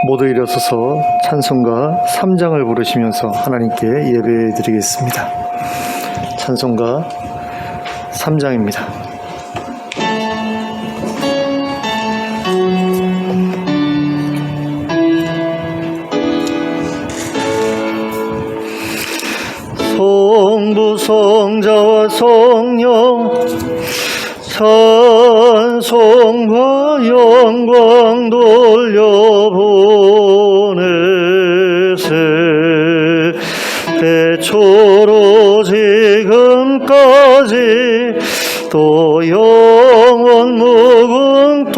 모두 일어서서 찬송가 3장을 부르시면서 하나님께 예배 드리겠습니다. 찬송가 3장입니다. 성부 성자와 성령 찬송과 영광 돌려보내세. 태초로 지금까지 또 영원 무궁토록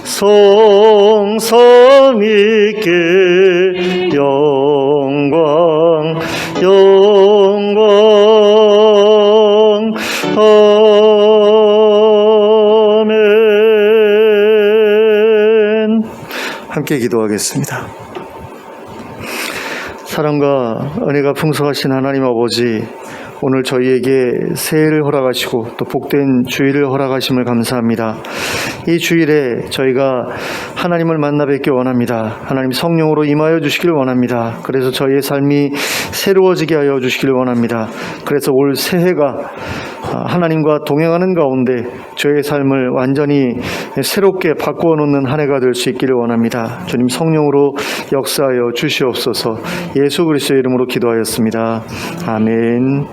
성삼 있게 영광 아멘. 함께 기도하겠습니다. 사랑과 은혜가 풍성하신 하나님 아버지, 오늘 저희에게 새해를 허락하시고 또 복된 주일을 허락하심을 감사합니다. 이 주일에 저희가 하나님을 만나 뵙기 원합니다. 하나님 성령으로 임하여 주시길 원합니다. 그래서 저희의 삶이 새로워지게 하여 주시길 원합니다. 그래서 올 새해가 하나님과 동행하는 가운데 저의 삶을 완전히 새롭게 바꾸어 놓는 한 해가 될 수 있기를 원합니다. 주님 성령으로 역사하여 주시옵소서. 예수 그리스도의 이름으로 기도하였습니다. 아멘.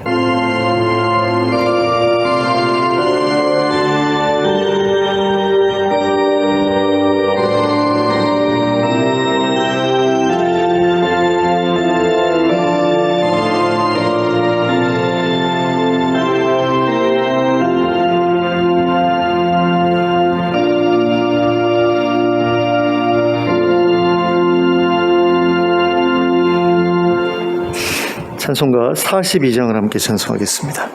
찬송가 42장을 함께 찬송하겠습니다.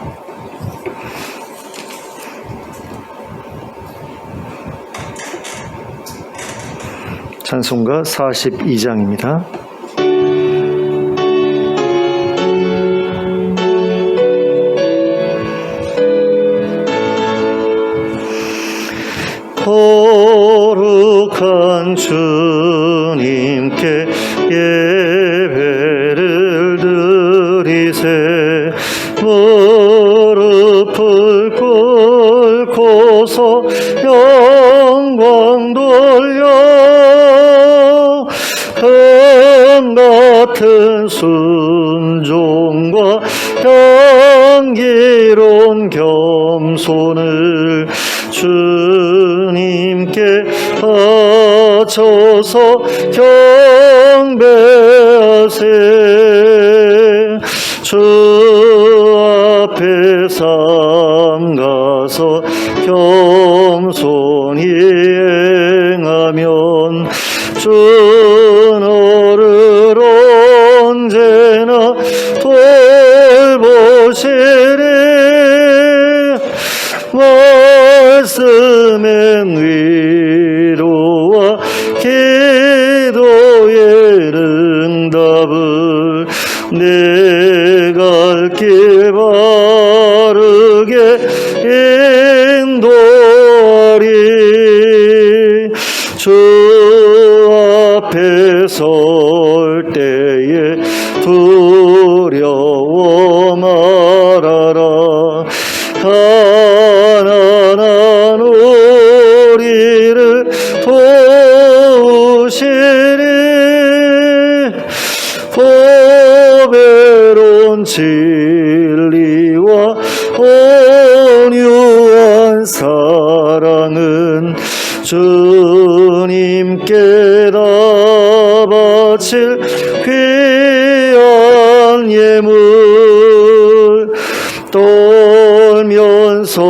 찬송가 42장입니다. 거룩한 주님께 예배를 드리세. 무릎을 꿇고서 영광 돌려 금같은 순종과 향기로운 겸손을 주님께 바쳐서 경배하세. 주 앞에 삼가서 겸손히 행하면 주 너를 언제나 돌보시리. 말씀엔 위로와 기도의 응답을 내 갈 길 바르게 인도하리. 주 앞에 설 때에 두려워 말아라. 가난한 우리를 도우시리. 보배로운 진리와 온유한 사랑은 주님께 다 바칠 귀한 예물. 떨면서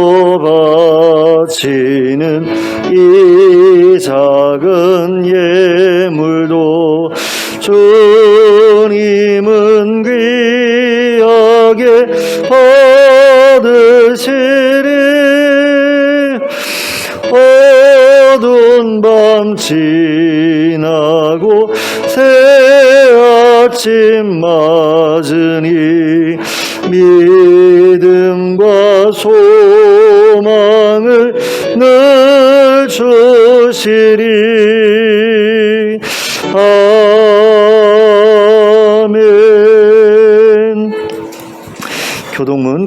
바치는 이 작은 예물도 주님은 귀하게 받으시리. 어두운 밤 지나고 새 아침 맞으니 믿음과 소망을 늘 주시리.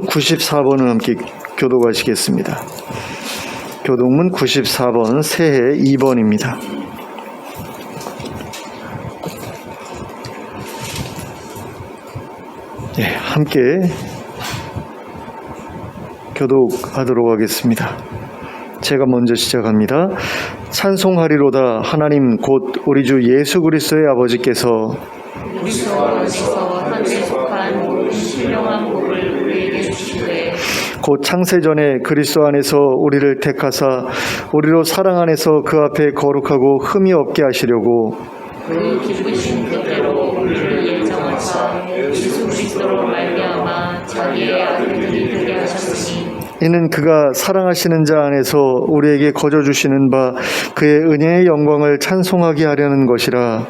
94번을 함께 교독하시겠습니다. 교독문 94번 새해 2번입니다. 네, 함께 교독하도록 하겠습니다. 제가 먼저 시작합니다. 찬송하리로다 하나님 곧 우리 주 예수 그리스도의 아버지께서 그리스도 안에서 하늘에 속한 모든 신령한 복을 우리에게 주시되 곧 창세전에 그리스도 안에서 우리를 택하사 우리로 사랑 안에서 그 앞에 거룩하고 흠이 없게 하시려고 그 기쁘신 뜻대로 우리를 예정하사 예수 그리스도로 말미암아 자기의 아들들이 되게 하셨으니 이는 그가 사랑하시는 자 안에서 우리에게 거저 주시는 바 그의 은혜의 영광을 찬송하게 하려는 것이라.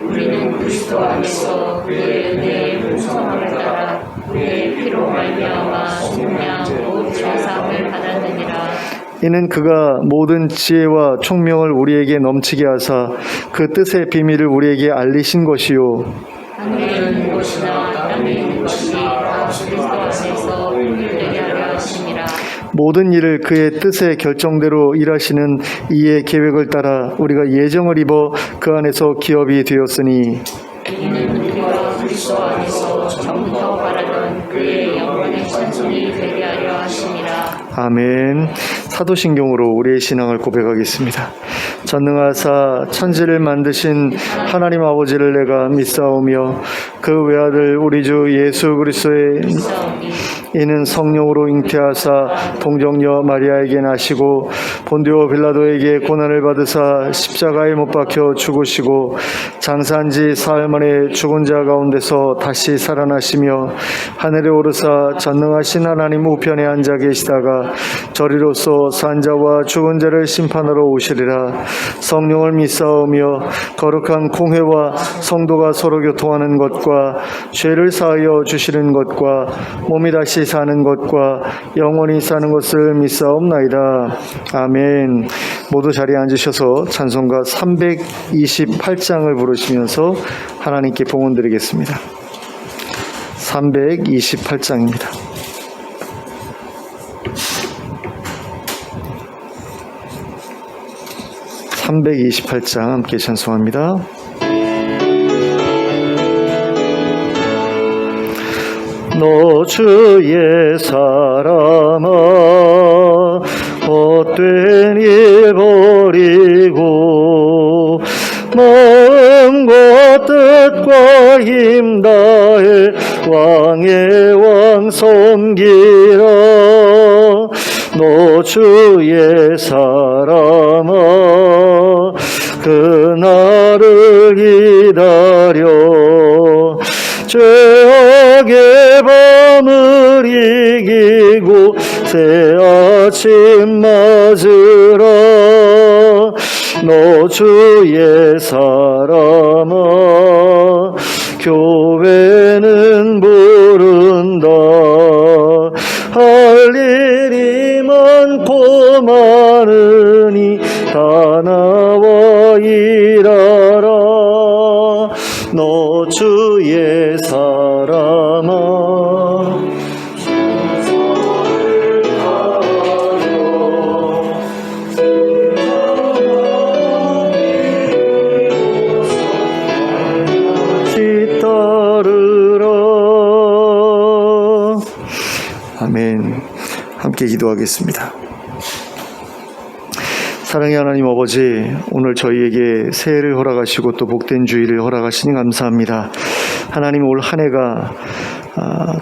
우리는 그리스도 안에서 그의 은혜의 풍성함을 따라 그의 피로 말미암아 속량 곧 죄사함을 받았느니라. 이는 그가 모든 지혜와 총명을 우리에게 넘치게 하사 그 뜻의 비밀을 우리에게 알리신 것이요 하늘에 있는 것이나 땅에 있는 것이 다 그리스도 안에서 통일되게 하려 하심이라. 모든 일을 그의 뜻의 결정대로 일하시는 이의 계획을 따라 우리가 예정을 입어 그 안에서 기업이 되었으니 이는 우리와 그리스도 안에서 처음부터 바라던 그의 영원의 찬송이 되게 하려 하심이라. 아멘. 사도신경으로 우리의 신앙을 고백하겠습니다. 전능하사 천지를 만드신 하나님 아버지를 내가 믿사오며 그 외아들 우리 주 예수 그리스도의 이는 성령으로 잉태하사 동정녀 마리아에게 나시고 본디오 빌라도에게 고난을 받으사 십자가에 못 박혀 죽으시고 장사한 지 사흘 만에 죽은 자 가운데서 다시 살아나시며 하늘에 오르사 전능하신 하나님 우편에 앉아 계시다가 저리로서 산자와 죽은 자를 심판하러 오시리라. 성령을 믿사오며 거룩한 공회와 성도가 서로 교통하는 것과 죄를 사하여 주시는 것과 몸이 다시 사는 것과 영원히 사는 것을 믿사옵나이다. 아멘. 모두 자리에 앉으셔서 찬송가 328장을 부르시면서 하나님께 봉헌 드리겠습니다. 328장입니다. (328장) 함께 찬송합니다. 너 주의 사람아 헛된 일 버리고 마음과 뜻과 힘 다해 왕의 왕 섬기라. 너 주의 사람아 그날을 기다려 죄악의 밤을 이기고 새 아침 맞으라. 너 주의 사람아 교회는 부른다. 할 일이 많고 많으니 다 나와 일하라. 너 주의 사람아 따르라. 아멘. 함께 기도하겠습니다. 사랑의 하나님 아버지, 오늘 저희에게 새해를 허락하시고 또 복된 주일을 허락하시니 감사합니다. 하나님, 올 한 해가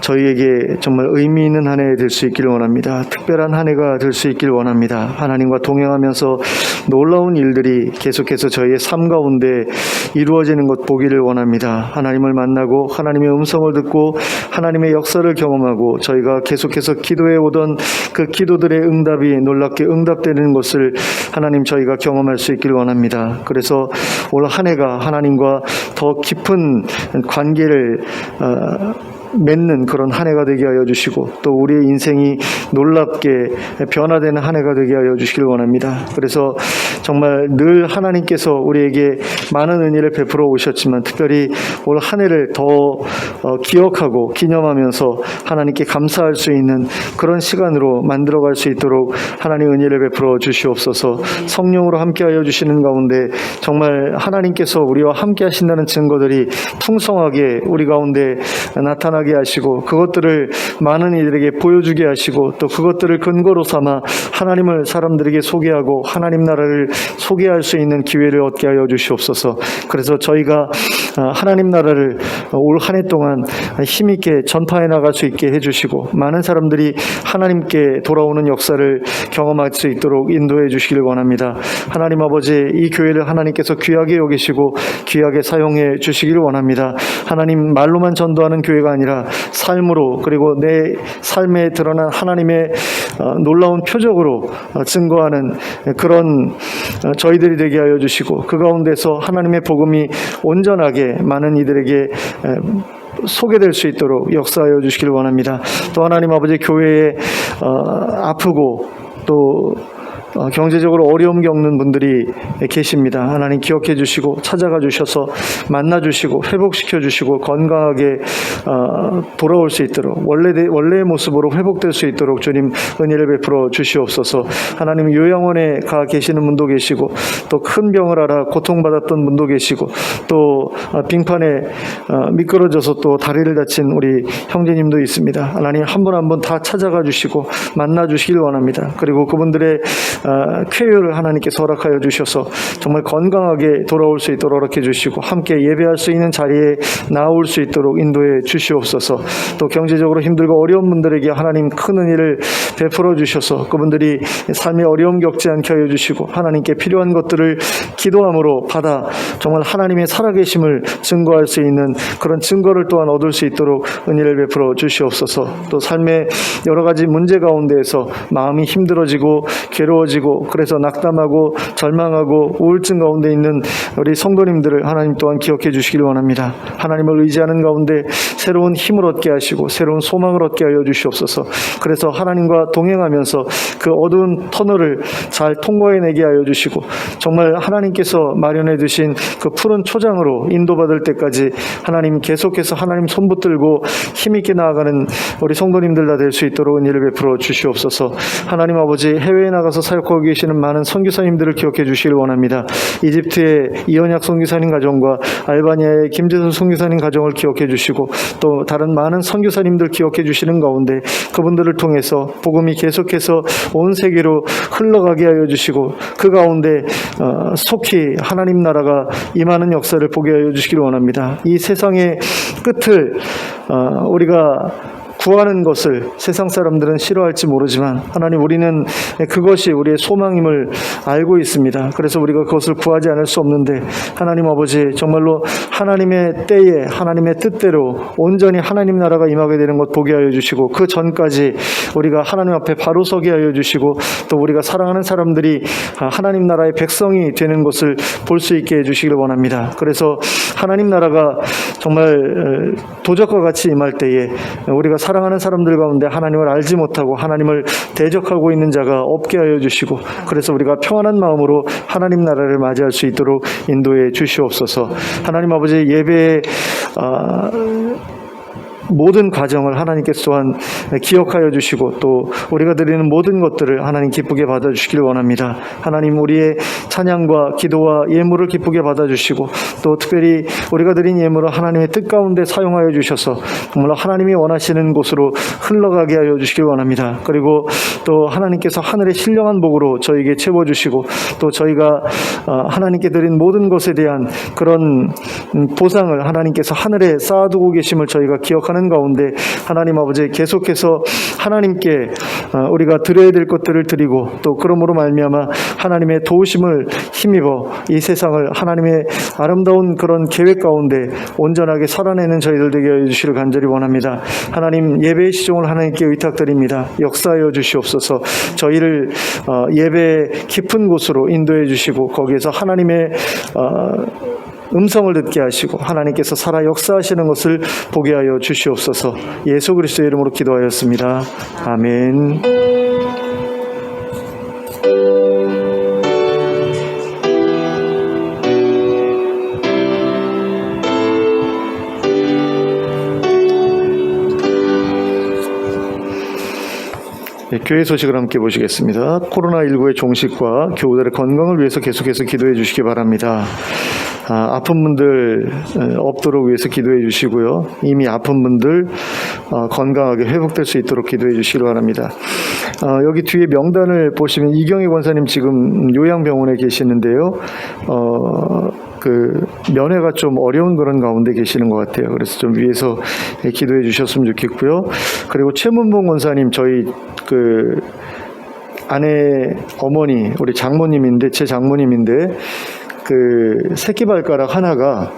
저희에게 정말 의미 있는 한 해 될 수 있기를 원합니다. 특별한 한 해가 될 수 있기를 원합니다. 하나님과 동행하면서 놀라운 일들이 계속해서 저희의 삶 가운데 이루어지는 것 보기를 원합니다. 하나님을 만나고 하나님의 음성을 듣고 하나님의 역사를 경험하고 저희가 계속해서 기도해 오던 그 기도들의 응답이 놀랍게 응답되는 것을 하나님 저희가 경험할 수 있기를 원합니다. 그래서 올 한 해가 하나님과 더 깊은 관계를 맺는 그런 한 해가 되게 하여 주시고 또 우리의 인생이 놀랍게 변화되는 한 해가 되게 하여 주시길 원합니다. 그래서 정말 늘 하나님께서 우리에게 많은 은혜를 베풀어 오셨지만 특별히 올 한 해를 더 기억하고 기념하면서 하나님께 감사할 수 있는 그런 시간으로 만들어갈 수 있도록 하나님 은혜를 베풀어 주시옵소서. 성령으로 함께하여 주시는 가운데 정말 하나님께서 우리와 함께 하신다는 증거들이 풍성하게 우리 가운데 나타나게 하시고 그것들을 많은 이들에게 보여주게 하시고 또 그것들을 근거로 삼아 하나님을 사람들에게 소개하고 하나님 나라를 소개할 수 있는 기회를 얻게 하여 주시옵소서. 그래서 저희가 하나님 나라를 올 한 해 동안 힘있게 전파해 나갈 수 있게 해주시고 많은 사람들이 하나님께 돌아오는 역사를 경험할 수 있도록 인도해 주시길 원합니다. 하나님 아버지, 이 교회를 하나님께서 귀하게 여기시고 귀하게 사용해 주시길 원합니다. 하나님 말로만 전도하는 교회가 아니라 삶으로 그리고 내 삶에 드러난 하나님의 놀라운 표적으로 증거하는 그런 저희들이 되게 하여 주시고 그 가운데서 하나님의 복음이 온전하게 많은 이들에게 소개될 수 있도록 역사하여 주시길 원합니다. 또 하나님 아버지, 교회에 아프고 또 경제적으로 어려움 겪는 분들이 계십니다. 하나님 기억해 주시고 찾아가 주셔서 만나 주시고 회복시켜 주시고 건강하게 돌아올 수 있도록 원래의 모습으로 회복될 수 있도록 주님 은혜를 베풀어 주시옵소서. 하나님 요양원에 가 계시는 분도 계시고 또 큰 병을 앓아 고통받았던 분도 계시고 또 빙판에 미끄러져서 또 다리를 다친 우리 형제님도 있습니다. 하나님 한 분 한 분 다 찾아가 주시고 만나 주시길 원합니다. 그리고 그분들의 쾌유를 하나님께서 허락하여 주셔서 정말 건강하게 돌아올 수 있도록 허락해 주시고 함께 예배할 수 있는 자리에 나올 수 있도록 인도해 주시옵소서. 또 경제적으로 힘들고 어려운 분들에게 하나님 큰 은혜를 베풀어 주셔서 그분들이 삶의 어려움 겪지 않게 하여 주시고 하나님께 필요한 것들을 기도함으로 받아 정말 하나님의 살아계심을 증거할 수 있는 그런 증거를 또한 얻을 수 있도록 은혜를 베풀어 주시옵소서. 또 삶의 여러 가지 문제 가운데에서 마음이 힘들어지고 괴로워지고 그래서 낙담하고 절망하고 우울증 가운데 있는 우리 성도님들을 하나님 또한 기억해 주시길 원합니다. 하나님을 의지하는 가운데 새로운 힘을 얻게 하시고 새로운 소망을 얻게 하여 주시옵소서. 그래서 하나님과 동행하면서 그 어두운 터널을 잘 통과해내게 하여 주시고 정말 하나님께서 마련해 두신 그 푸른 초장으로 인도받을 때까지 하나님 계속해서 하나님 손붙들고 힘있게 나아가는 우리 성도님들 다 될 수 있도록 은혜를 베풀어 주시옵소서. 하나님 아버지, 해외에 나가서 사역하고 계시는 많은 선교사님들을 기억해 주시길 원합니다. 이집트의 이언약 선교사님 가정과 알바니아의 김재선 선교사님 가정을 기억해 주시고 또 다른 많은 선교사님들 기억해 주시는 가운데 그분들을 통해서 복음이 계속해서 온 세계로 흘러가게 하여 주시고 그 가운데 속히 하나님 나라가 임하는 역사를 보게 하여 주시길 원합니다. 이 세상의 끝을 우리가 구하는 것을 세상 사람들은 싫어할지 모르지만 하나님, 우리는 그것이 우리의 소망임을 알고 있습니다. 그래서 우리가 그것을 구하지 않을 수 없는데 하나님 아버지, 정말로 하나님의 때에 하나님의 뜻대로 온전히 하나님 나라가 임하게 되는 것 보게 하여 주시고 그 전까지 우리가 하나님 앞에 바로 서게 하여 주시고 또 우리가 사랑하는 사람들이 하나님 나라의 백성이 되는 것을 볼 수 있게 해주시길 원합니다. 그래서 하나님 나라가 정말 도적과 같이 임할 때에 우리가 사랑하는 사람들 가운데 하나님을 알지 못하고 하나님을 대적하고 있는 자가 없게 하여 주시고 그래서 우리가 평안한 마음으로 하나님 나라를 맞이할 수 있도록 인도해 주시옵소서. 하나님 아버지, 예배에 모든 과정을 하나님께서 또한 기억하여 주시고 또 우리가 드리는 모든 것들을 하나님 기쁘게 받아주시길 원합니다. 하나님, 우리의 찬양과 기도와 예물을 기쁘게 받아주시고 또 특별히 우리가 드린 예물을 하나님의 뜻 가운데 사용하여 주셔서 정말 하나님이 원하시는 곳으로 흘러가게 하여 주시길 원합니다. 그리고 또 하나님께서 하늘의 신령한 복으로 저에게 채워주시고 또 저희가 하나님께 드린 모든 것에 대한 그런 보상을 하나님께서 하늘에 쌓아두고 계심을 저희가 기억하는 가운데 하나님 아버지, 계속해서 하나님께 우리가 드려야 될 것들을 드리고 또 그러므로 말미암아 하나님의 도우심을 힘입어 이 세상을 하나님의 아름다운 그런 계획 가운데 온전하게 살아내는 저희들 되게 해주시기를 간절히 원합니다. 하나님, 예배의 시종을 하나님께 의탁드립니다. 역사하여 주시옵소서. 저희를 예배의 깊은 곳으로 인도해 주시고 거기에서 하나님의 음성을 듣게 하시고 하나님께서 살아 역사하시는 것을 보게 하여 주시옵소서. 예수 그리스도의 이름으로 기도하였습니다. 아멘. 네, 교회 소식을 함께 보시겠습니다. 코로나19의 종식과 교우들의 건강을 위해서 계속해서 기도해 주시기 바랍니다. 아픈 분들 없도록 위해서 기도해 주시고요. 이미 아픈 분들 건강하게 회복될 수 있도록 기도해 주시기 바랍니다. 여기 뒤에 명단을 보시면 이경희 권사님 지금 요양병원에 계시는데요. 그 면회가 좀 어려운 그런 가운데 계시는 것 같아요. 그래서 좀 위에서 기도해 주셨으면 좋겠고요. 그리고 최문봉 권사님 저희 그 아내 어머니 우리 장모님인데 제 장모님인데 그 새끼 발가락 하나가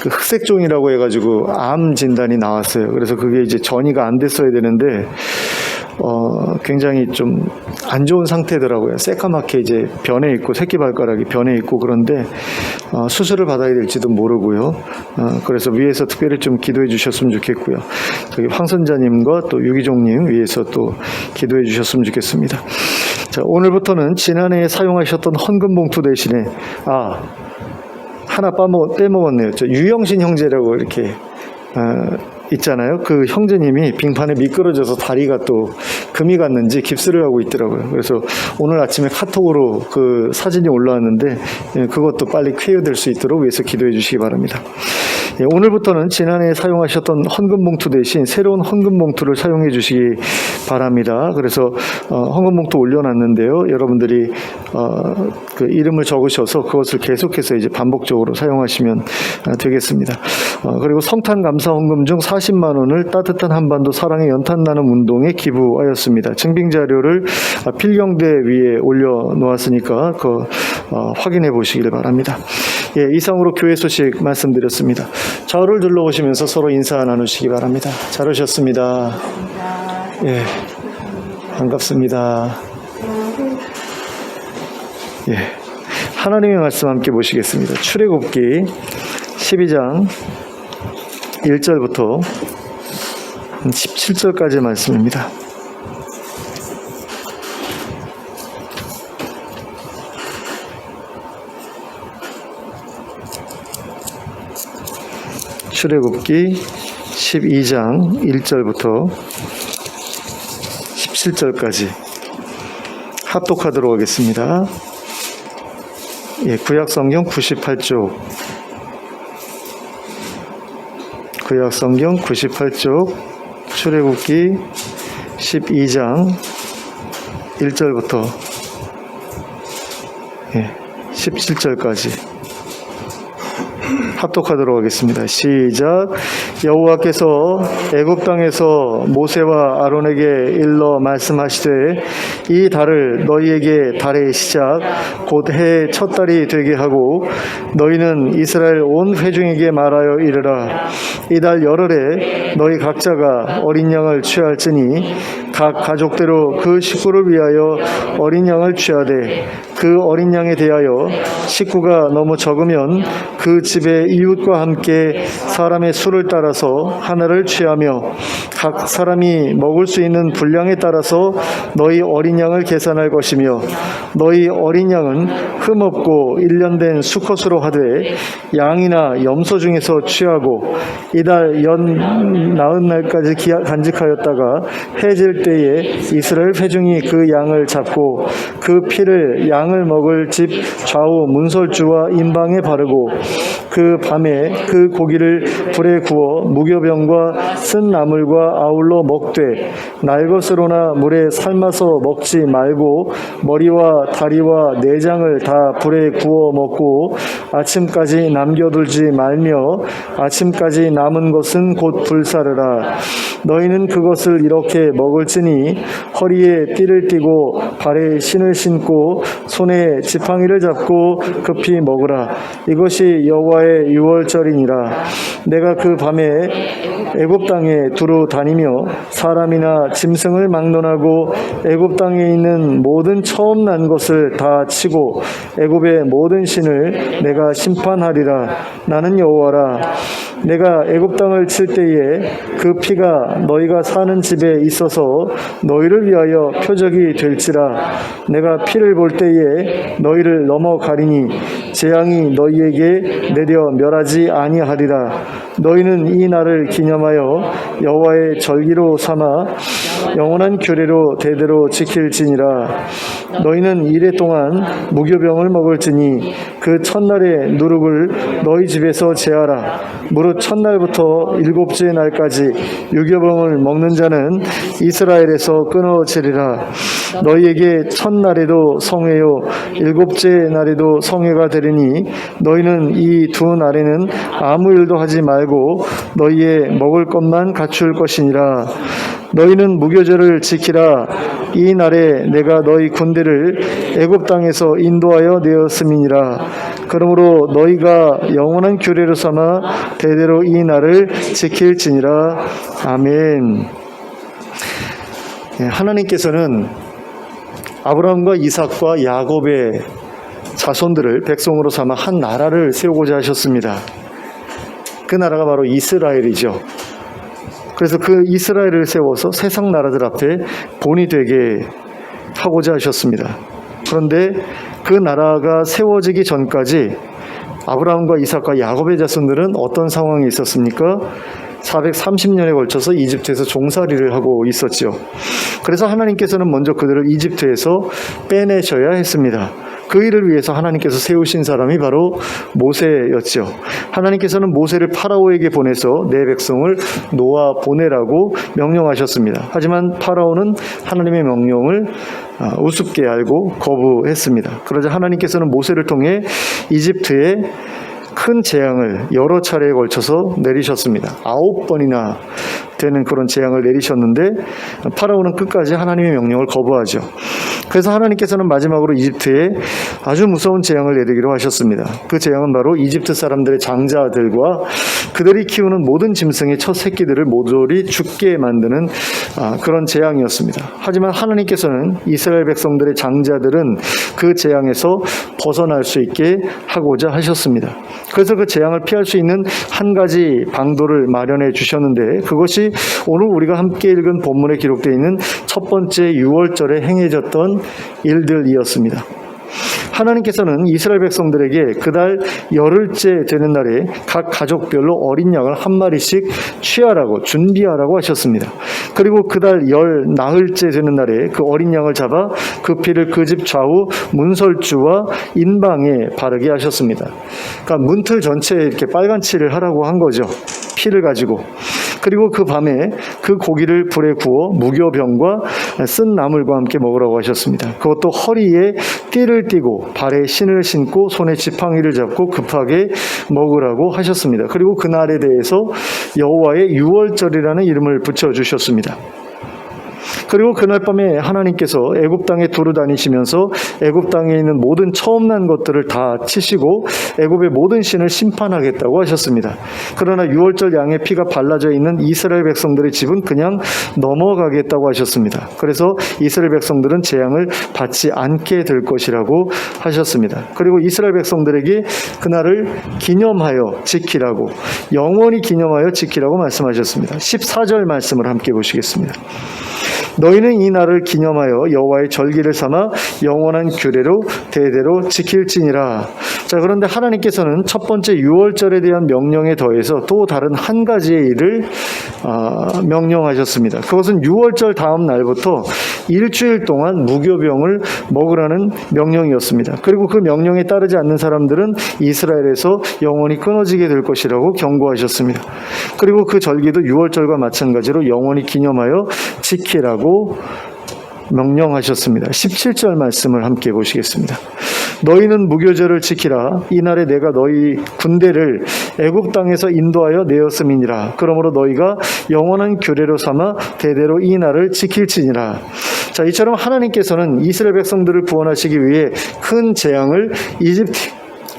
그 흑색종이라고 해가지고 암 진단이 나왔어요. 그래서 그게 이제 전이가 안 됐어야 되는데 굉장히 좀 안 좋은 상태더라고요. 새까맣게 이제 변해 있고 새끼 발가락이 변해 있고 그런데 수술을 받아야 될지도 모르고요. 그래서 위에서 특별히 좀 기도해 주셨으면 좋겠고요. 저기 황선자님과 또 유기종님 위에서 또 기도해 주셨으면 좋겠습니다. 자, 오늘부터는 지난해에 사용하셨던 헌금 봉투 대신에 하나 빼먹었네요. 저 유영신 형제라고 이렇게 있잖아요. 그 형제님이 빙판에 미끄러져서 다리가 또 금이 갔는지 깁스를 하고 있더라고요. 그래서 오늘 아침에 카톡으로 그 사진이 올라왔는데 그것도 빨리 쾌유될 수 있도록 위해서 기도해 주시기 바랍니다. 오늘부터는 지난해 사용하셨던 헌금 봉투 대신 새로운 헌금 봉투를 사용해 주시기 바랍니다. 그래서 헌금 봉투 올려놨는데요. 여러분들이 그 이름을 적으셔서 그것을 계속해서 이제 반복적으로 사용하시면 되겠습니다. 그리고 성탄 감사 헌금 중 40만 원을 따뜻한 한반도 사랑의 연탄 나눔 운동에 기부하였습니다. 증빙 자료를 필경대 위에 올려놓았으니까 확인해 보시길 바랍니다. 예, 이상으로 교회 소식 말씀드렸습니다. 좌우를 둘러보시면서 서로 인사 나누시기 바랍니다. 잘 오셨습니다. 예, 반갑습니다. 예, 하나님의 말씀 함께 보시겠습니다. 출애굽기 12장 1절부터 17절까지의 말씀입니다. 출애굽기 12장 1절부터 17절까지 합독하도록 하겠습니다. 예, 구약성경 98쪽 구약성경 98쪽 출애굽기 12장 1절부터 17절까지 합독하도록 하겠습니다. 시작. 여호와께서 애굽 땅에서 모세와 아론에게 일러 말씀하시되 이 달을 너희에게 달의 시작 곧 해의 첫 달이 되게 하고 너희는 이스라엘 온 회중에게 말하여 이르라. 이 달 열흘에 너희 각자가 어린 양을 취할지니 각 가족대로 그 식구를 위하여 어린 양을 취하되 그 어린 양에 대하여 식구가 너무 적으면 그 집의 이웃과 함께 사람의 수를 따라서 하나를 취하며 각 사람이 먹을 수 있는 분량에 따라서 너희 어린 양을 계산할 것이며 너희 어린 양은 흠없고 1년 된 수컷으로 하되 양이나 염소 중에서 취하고 이달 연 나흔 날까지 간직하였다가 해질 때에 이스라엘 회중이 그 양을 잡고 그 피를 양을 먹을 집 좌우 문설주와 임방에 바르고 그 밤에 그 고기를 불에 구워 무교병과 쓴 나물과 아울러 먹되 날 것으로나 물에 삶아서 먹지 말고 머리와 다리와 내장을 다 불에 구워 먹고 아침까지 남겨두지 말며 아침까지 남은 것은 곧 불사르라. 너희는 그것을 이렇게 먹을지 먹을지니 허리에 띠를 띠고 발에 신을 신고 손에 지팡이를 잡고 급히 먹으라. 이것이 여호와의 유월절이니라. 내가 그 밤에 애굽 땅에 두루 다니며 사람이나 짐승을 막론하고 애굽 땅에 있는 모든 처음 난 것을 다 치고 애굽의 모든 신을 내가 심판하리라. 나는 여호와라. 내가 애굽 땅을 칠 때에 그 피가 너희가 사는 집에 있어서 너희를 위하여 표적이 될지라. 내가 피를 볼 때에 너희를 넘어가리니 재앙이 너희에게 내려 멸하지 아니하리라. 너희는 이 날을 기념하여 여호와의 절기로 삼아 영원한 규례로 대대로 지킬지니라. 너희는 이래 동안 무교병을 먹을지니 그 첫날의 누룩을 너희 집에서 제하라. 무릇 첫날부터 일곱째 날까지 유교병을 먹는 자는 이스라엘에서 끊어지리라. 너희에게 첫날에도 성회요 일곱째 날에도 성회가 되리니 너희는 이 두 날에는 아무 일도 하지 말고 너희의 먹을 것만 갖출 것이니라. 너희는 무교절을 지키라. 이 날에 내가 너희 군대를 애굽 땅에서 인도하여 내었음이니라. 그러므로 너희가 영원한 규례로 삼아 대대로 이 날을 지킬지니라. 아멘. 하나님께서는 아브라함과 이삭과 야곱의 자손들을 백성으로 삼아 한 나라를 세우고자 하셨습니다. 그 나라가 바로 이스라엘이죠. 그래서 그 이스라엘을 세워서 세상 나라들 앞에 본이 되게 하고자 하셨습니다. 그런데 그 나라가 세워지기 전까지 아브라함과 이삭과 야곱의 자손들은 어떤 상황에 있었습니까? 430년에 걸쳐서 이집트에서 종살이를 하고 있었죠. 그래서 하나님께서는 먼저 그들을 이집트에서 빼내셔야 했습니다. 그 일을 위해서 하나님께서 세우신 사람이 바로 모세였죠. 하나님께서는 모세를 파라오에게 보내서 내 백성을 놓아 보내라고 명령하셨습니다. 하지만 파라오는 하나님의 명령을 우습게 알고 거부했습니다. 그러자 하나님께서는 모세를 통해 이집트에 큰 재앙을 여러 차례에 걸쳐서 내리셨습니다. 9번이나 되는 그런 재앙을 내리셨는데 파라오는 끝까지 하나님의 명령을 거부하죠. 그래서 하나님께서는 마지막으로 이집트에 아주 무서운 재앙을 내리기로 하셨습니다. 그 재앙은 바로 이집트 사람들의 장자들과 그들이 키우는 모든 짐승의 첫 새끼들을 모조리 죽게 만드는 그런 재앙이었습니다. 하지만 하나님께서는 이스라엘 백성들의 장자들은 그 재앙에서 벗어날 수 있게 하고자 하셨습니다. 그래서 그 재앙을 피할 수 있는 한 가지 방도를 마련해 주셨는데 그것이 오늘 우리가 함께 읽은 본문에 기록되어 있는 첫 번째 유월절에 행해졌던 일들이었습니다. 하나님께서는 이스라엘 백성들에게 그달 열흘째 되는 날에 각 가족별로 어린 양을 한 마리씩 취하라고 준비하라고 하셨습니다. 그리고 그달 열 나흘째 되는 날에 그 어린 양을 잡아 그 피를 그 집 좌우 문설주와 인방에 바르게 하셨습니다. 그러니까 문틀 전체에 이렇게 빨간 칠을 하라고 한 거죠. 피를 가지고. 그리고 그 밤에 그 고기를 불에 구워 무교병과 쓴 나물과 함께 먹으라고 하셨습니다. 그것도 허리에 띠를 띠고 발에 신을 신고 손에 지팡이를 잡고 급하게 먹으라고 하셨습니다. 그리고 그날에 대해서 여호와의 유월절이라는 이름을 붙여주셨습니다. 그리고 그날 밤에 하나님께서 애굽 땅에 두루 다니시면서 애굽 땅에 있는 모든 처음 난 것들을 다 치시고 애굽의 모든 신을 심판하겠다고 하셨습니다. 그러나 유월절 양의 피가 발라져 있는 이스라엘 백성들의 집은 그냥 넘어가겠다고 하셨습니다. 그래서 이스라엘 백성들은 재앙을 받지 않게 될 것이라고 하셨습니다. 그리고 이스라엘 백성들에게 그날을 기념하여 지키라고 영원히 기념하여 지키라고 말씀하셨습니다. 14절 말씀을 함께 보시겠습니다. 너희는 이 날을 기념하여 여호와의 절기를 삼아 영원한 규례로 대대로 지킬지니라. 자, 그런데 하나님께서는 첫 번째 유월절에 대한 명령에 더해서 또 다른 한 가지의 일을 명령하셨습니다. 그것은 유월절 다음 날부터 일주일 동안 무교병을 먹으라는 명령이었습니다. 그리고 그 명령에 따르지 않는 사람들은 이스라엘에서 영원히 끊어지게 될 것이라고 경고하셨습니다. 그리고 그 절기도 유월절과 마찬가지로 영원히 기념하여 지키라고 명령하셨습니다. 17절 말씀을 함께 보시겠습니다. 너희는 무교절을 지키라. 이날에 내가 너희 군대를 애굽 땅에서 인도하여 내었음이니라. 그러므로 너희가 영원한 규례로 삼아 대대로 이 날을 지킬지니라. 자, 이처럼 하나님께서는 이스라엘 백성들을 구원하시기 위해 큰 재앙을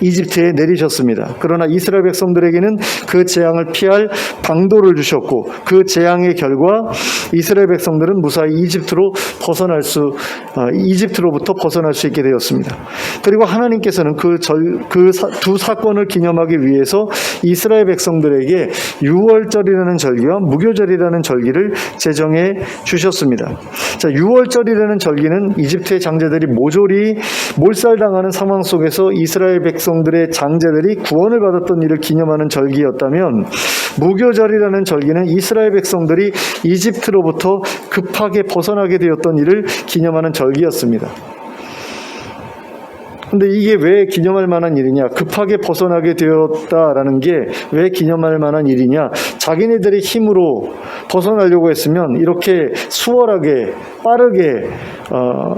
이집트에 내리셨습니다. 그러나 이스라엘 백성들에게는 그 재앙을 피할 방도를 주셨고, 그 재앙의 결과 이스라엘 백성들은 무사히 이집트로부터 벗어날 수 있게 되었습니다. 그리고 하나님께서는 그 두 사건을 기념하기 위해서 이스라엘 백성들에게 유월절이라는 절기와 무교절이라는 절기를 제정해 주셨습니다. 자, 유월절이라는 절기는 이집트의 장자들이 몰살당하는 상황 속에서 이스라엘 백성들의 장자들이 구원을 받았던 일을 기념하는 절기였다면, 무교절이라는 절기는 이스라엘 백성들이 이집트로부터 급하게 벗어나게 되었던 일을 기념하는 절기였습니다. 근데 이게 왜 기념할 만한 일이냐? 급하게 벗어나게 되었다라는 게 왜 기념할 만한 일이냐? 자기네들의 힘으로 벗어나려고 했으면 이렇게 수월하게 빠르게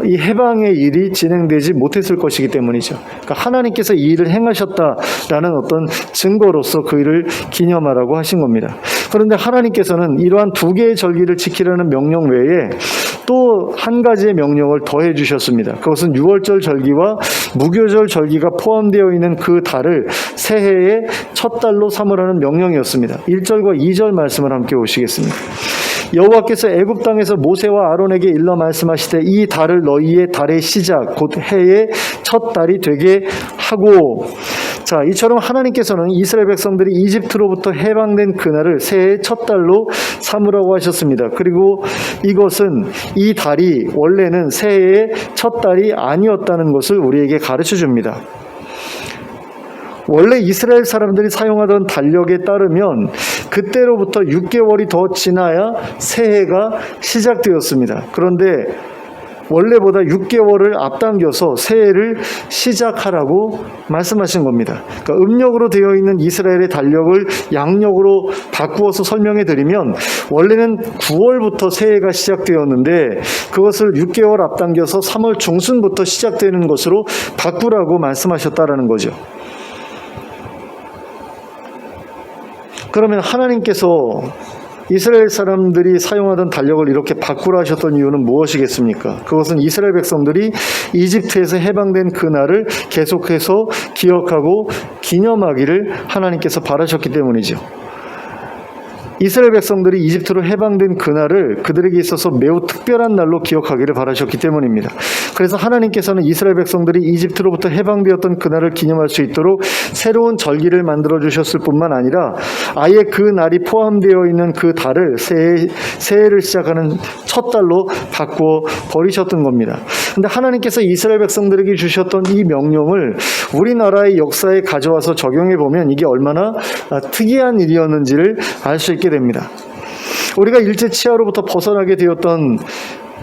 이 해방의 일이 진행되지 못했을 것이기 때문이죠. 그러니까 하나님께서 이 일을 행하셨다라는 어떤 증거로서 그 일을 기념하라고 하신 겁니다. 그런데 하나님께서는 이러한 두 개의 절기를 지키라는 명령 외에 또 한 가지의 명령을 더해 주셨습니다. 그것은 유월절 절기와 무교절 절기가 포함되어 있는 그 달을 새해의 첫 달로 삼으라는 명령이었습니다. 1절과 2절 말씀을 함께 보시겠습니다. 여호와께서 애굽 땅에서 모세와 아론에게 일러 말씀하시되 이 달을 너희의 달의 시작 곧 해의 첫 달이 되게 하고. 자, 이처럼 하나님께서는 이스라엘 백성들이 이집트로부터 해방된 그날을 새해의 첫 달로 삼으라고 하셨습니다. 그리고 이것은 이 달이 원래는 새해의 첫 달이 아니었다는 것을 우리에게 가르쳐 줍니다. 원래 이스라엘 사람들이 사용하던 달력에 따르면 그때로부터 6개월이 더 지나야 새해가 시작되었습니다. 그런데 원래보다 6개월을 앞당겨서 새해를 시작하라고 말씀하신 겁니다. 그러니까 음력으로 되어 있는 이스라엘의 달력을 양력으로 바꾸어서 설명해 드리면, 원래는 9월부터 새해가 시작되었는데 그것을 6개월 앞당겨서 3월 중순부터 시작되는 것으로 바꾸라고 말씀하셨다라는 거죠. 그러면 하나님께서 이스라엘 사람들이 사용하던 달력을 이렇게 바꾸라 하셨던 이유는 무엇이겠습니까? 그것은 이스라엘 백성들이 이집트에서 해방된 그날을 계속해서 기억하고 기념하기를 하나님께서 바라셨기 때문이죠. 이스라엘 백성들이 이집트로 해방된 그날을 그들에게 있어서 매우 특별한 날로 기억하기를 바라셨기 때문입니다. 그래서 하나님께서는 이스라엘 백성들이 이집트로부터 해방되었던 그날을 기념할 수 있도록 새로운 절기를 만들어 주셨을 뿐만 아니라 아예 그 날이 포함되어 있는 그 달을 새해를 시작하는 첫 달로 바꾸어 버리셨던 겁니다. 근데 하나님께서 이스라엘 백성들에게 주셨던 이 명령을 우리나라의 역사에 가져와서 적용해 보면 이게 얼마나 특이한 일이었는지를 알 수 있게 됩니다. 우리가 일제 치하로부터 벗어나게 되었던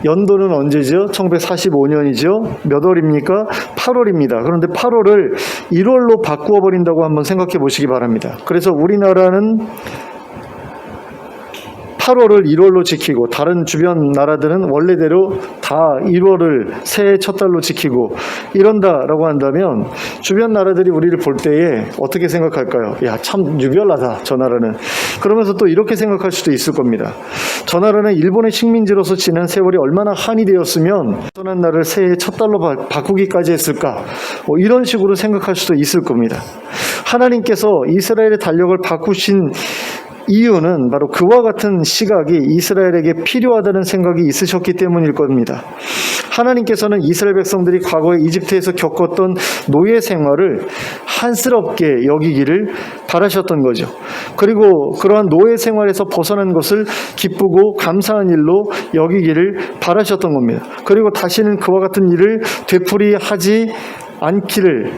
연도는 언제죠? 1945년이죠. 몇 월입니까? 8월입니다. 그런데 8월을 1월로 바꾸어 버린다고 한번 생각해 보시기 바랍니다. 그래서 우리나라는 8월을 1월로 지키고 다른 주변 나라들은 원래대로 다 1월을 새해 첫 달로 지키고 이런다라고 한다면 주변 나라들이 우리를 볼 때에 어떻게 생각할까요? 야, 참 유별나다 저 나라는. 그러면서 또 이렇게 생각할 수도 있을 겁니다. 저 나라는 일본의 식민지로서 지난 세월이 얼마나 한이 되었으면 떠난 날을 새해 첫 달로 바꾸기까지 했을까? 뭐 이런 식으로 생각할 수도 있을 겁니다. 하나님께서 이스라엘의 달력을 바꾸신 이유는 바로 그와 같은 시각이 이스라엘에게 필요하다는 생각이 있으셨기 때문일 겁니다. 하나님께서는 이스라엘 백성들이 과거에 이집트에서 겪었던 노예 생활을 한스럽게 여기기를 바라셨던 거죠. 그리고 그러한 노예 생활에서 벗어난 것을 기쁘고 감사한 일로 여기기를 바라셨던 겁니다. 그리고 다시는 그와 같은 일을 되풀이하지 않기를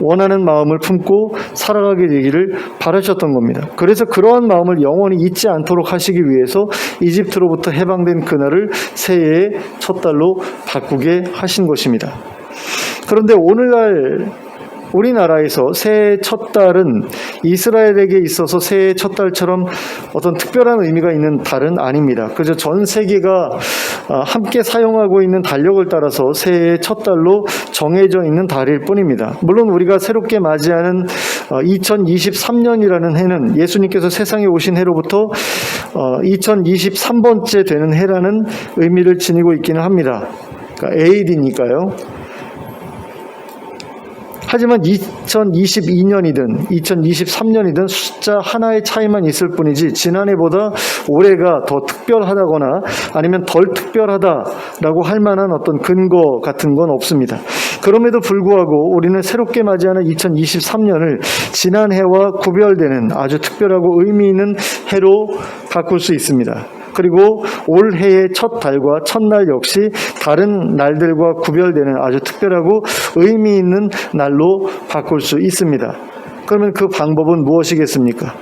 원하는 마음을 품고 살아가게 되기를 바라셨던 겁니다. 그래서 그러한 마음을 영원히 잊지 않도록 하시기 위해서 이집트로부터 해방된 그날을 새해의 첫 달로 바꾸게 하신 것입니다. 그런데 오늘날 우리나라에서 새해 첫 달은 이스라엘에게 있어서 새해 첫 달처럼 어떤 특별한 의미가 있는 달은 아닙니다. 그저 전 세계가 함께 사용하고 있는 달력을 따라서 새해의 첫 달로 정해져 있는 달일 뿐입니다. 물론 우리가 새롭게 맞이하는 2023년이라는 해는 예수님께서 세상에 오신 해로부터 2023번째 되는 해라는 의미를 지니고 있기는 합니다. 그러니까 AD니까요. 하지만 2022년이든 2023년이든 숫자 하나의 차이만 있을 뿐이지 지난해보다 올해가 더 특별하다거나 아니면 덜 특별하다라고 할 만한 어떤 근거 같은 건 없습니다. 그럼에도 불구하고 우리는 새롭게 맞이하는 2023년을 지난해와 구별되는 아주 특별하고 의미 있는 해로 바꿀 수 있습니다. 그리고 올해의 첫 달과 첫날 역시 다른 날들과 구별되는 아주 특별하고 의미 있는 날로 바꿀 수 있습니다. 그러면 그 방법은 무엇이겠습니까?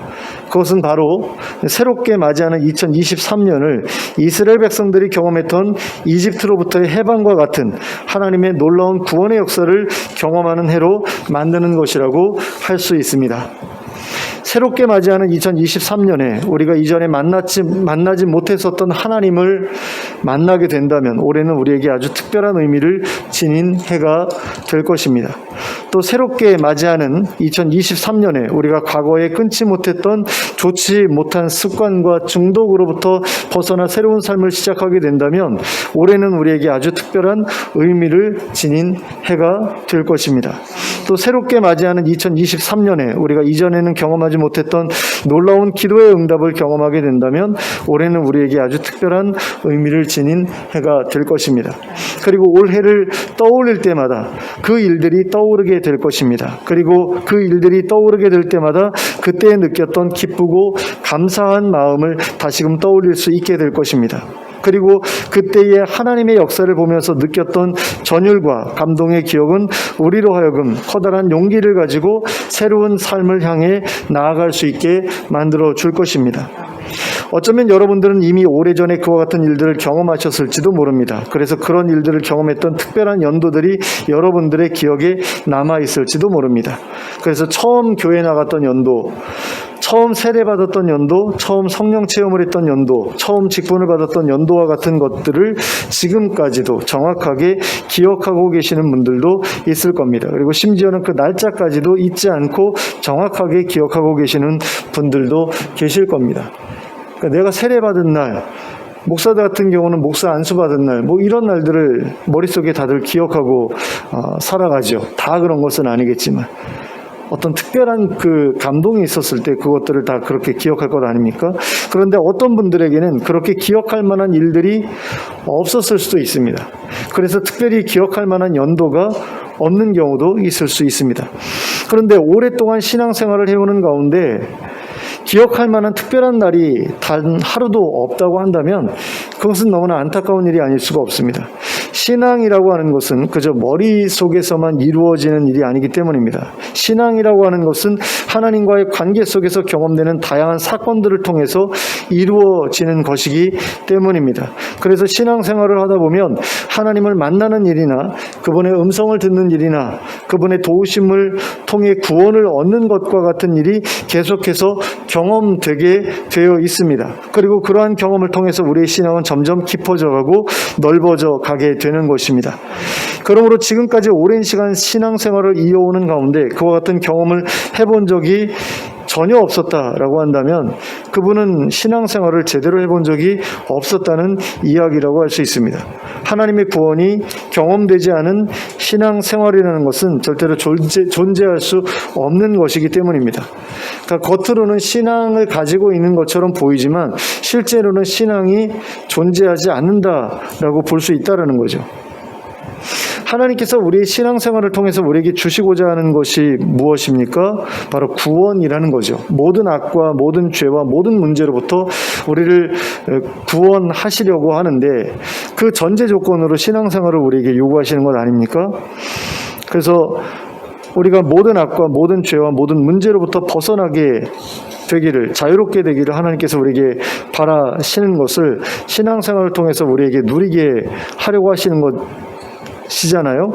그것은 바로 새롭게 맞이하는 2023년을 이스라엘 백성들이 경험했던 이집트로부터의 해방과 같은 하나님의 놀라운 구원의 역사를 경험하는 해로 만드는 것이라고 할 수 있습니다. 새롭게 맞이하는 2023년에 우리가 이전에 만나지 못했었던 하나님을 만나게 된다면 올해는 우리에게 아주 특별한 의미를 지닌 해가 될 것입니다. 또 새롭게 맞이하는 2023년에 우리가 과거에 끊지 못했던 좋지 못한 습관과 중독으로부터 벗어나 새로운 삶을 시작하게 된다면 올해는 우리에게 아주 특별한 의미를 지닌 해가 될 것입니다. 또 새롭게 맞이하는 2023년에 우리가 이전에는 경험하지 못했던 놀라운 기도의 응답을 경험하게 된다면 올해는 우리에게 아주 특별한 의미를 지닌 해가 될 것입니다. 그리고 올해를 떠올릴 때마다 그 일들이 떠오르게 될 것입니다. 그리고 그 일들이 떠오르게 될 때마다 그때 느꼈던 기쁘고 감사한 마음을 다시금 떠올릴 수 있게 될 것입니다. 그리고 그때의 하나님의 역사를 보면서 느꼈던 전율과 감동의 기억은 우리로 하여금 커다란 용기를 가지고 새로운 삶을 향해 나아갈 수 있게 만들어 줄 것입니다. 어쩌면 여러분들은 이미 오래전에 그와 같은 일들을 경험하셨을지도 모릅니다. 그래서 그런 일들을 경험했던 특별한 연도들이 여러분들의 기억에 남아있을지도 모릅니다. 그래서 처음 교회 나갔던 연도, 처음 세례받았던 연도, 처음 성령 체험을 했던 연도, 처음 직분을 받았던 연도와 같은 것들을 지금까지도 정확하게 기억하고 계시는 분들도 있을 겁니다. 그리고 심지어는 그 날짜까지도 잊지 않고 정확하게 기억하고 계시는 분들도 계실 겁니다. 그러니까 내가 세례받은 날, 목사들 같은 경우는 목사 안수 받은 날, 뭐 이런 날들을 머릿속에 다들 기억하고 살아가죠. 다 그런 것은 아니겠지만 어떤 특별한 그 감동이 있었을 때 그것들을 다 그렇게 기억할 것 아닙니까? 그런데 어떤 분들에게는 그렇게 기억할 만한 일들이 없었을 수도 있습니다. 그래서 특별히 기억할 만한 연도가 없는 경우도 있을 수 있습니다. 그런데 오랫동안 신앙생활을 해오는 가운데 기억할 만한 특별한 날이 단 하루도 없다고 한다면 그것은 너무나 안타까운 일이 아닐 수가 없습니다. 신앙이라고 하는 것은 그저 머릿속에서만 이루어지는 일이 아니기 때문입니다. 신앙이라고 하는 것은 하나님과의 관계 속에서 경험되는 다양한 사건들을 통해서 이루어지는 것이기 때문입니다. 그래서 신앙생활을 하다 보면 하나님을 만나는 일이나 그분의 음성을 듣는 일이나 그분의 도우심을 통해 구원을 얻는 것과 같은 일이 계속해서 경험되게 되어 있습니다. 그리고 그러한 경험을 통해서 우리의 신앙은 점점 깊어져 가고 넓어져 가게 되는 것입니다. 그러므로 지금까지 오랜 시간 신앙생활을 이어오는 가운데 그와 같은 경험을 해본 적이 전혀 없었다라고 한다면 그분은 신앙생활을 제대로 해본 적이 없었다는 이야기라고 할 수 있습니다. 하나님의 구원이 경험되지 않은 신앙생활이라는 것은 절대로 존재할 수 없는 것이기 때문입니다. 그러니까 겉으로는 신앙을 가지고 있는 것처럼 보이지만 실제로는 신앙이 존재하지 않는다라고 볼 수 있다는 거죠. 하나님께서 우리의 신앙생활을 통해서 우리에게 주시고자 하는 것이 무엇입니까? 바로 구원이라는 거죠. 모든 악과 모든 죄와 모든 문제로부터 우리를 구원하시려고 하는데 그 전제 조건으로 신앙생활을 우리에게 요구하시는 것 아닙니까? 그래서 우리가 모든 악과 모든 죄와 모든 문제로부터 벗어나게 되기를, 자유롭게 되기를 하나님께서 우리에게 바라시는 것을 신앙생활을 통해서 우리에게 누리게 하려고 하시는 것이잖아요.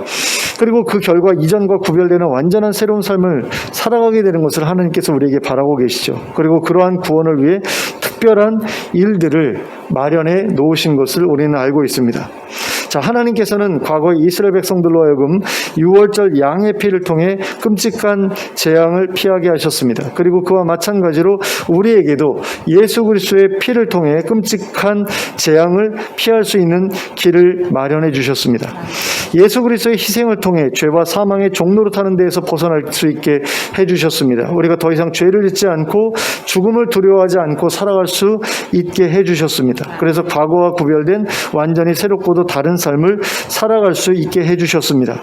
그리고 그 결과 이전과 구별되는 완전한 새로운 삶을 살아가게 되는 것을 하나님께서 우리에게 바라고 계시죠. 그리고 그러한 구원을 위해 특별한 일들을 마련해 놓으신 것을 우리는 알고 있습니다. 자, 하나님께서는 과거 이스라엘 백성들로 하여금 유월절 양의 피를 통해 끔찍한 재앙을 피하게 하셨습니다. 그리고 그와 마찬가지로 우리에게도 예수 그리스도의 피를 통해 끔찍한 재앙을 피할 수 있는 길을 마련해 주셨습니다. 예수 그리스도의 희생을 통해 죄와 사망의 종로로 타는 데에서 벗어날 수 있게 해주셨습니다. 우리가 더 이상 죄를 짓지 않고 죽음을 두려워하지 않고 살아갈 수 있게 해주셨습니다. 그래서 과거와 구별된 완전히 새롭고도 다른 삶을 살아갈 수 있게 해주셨습니다.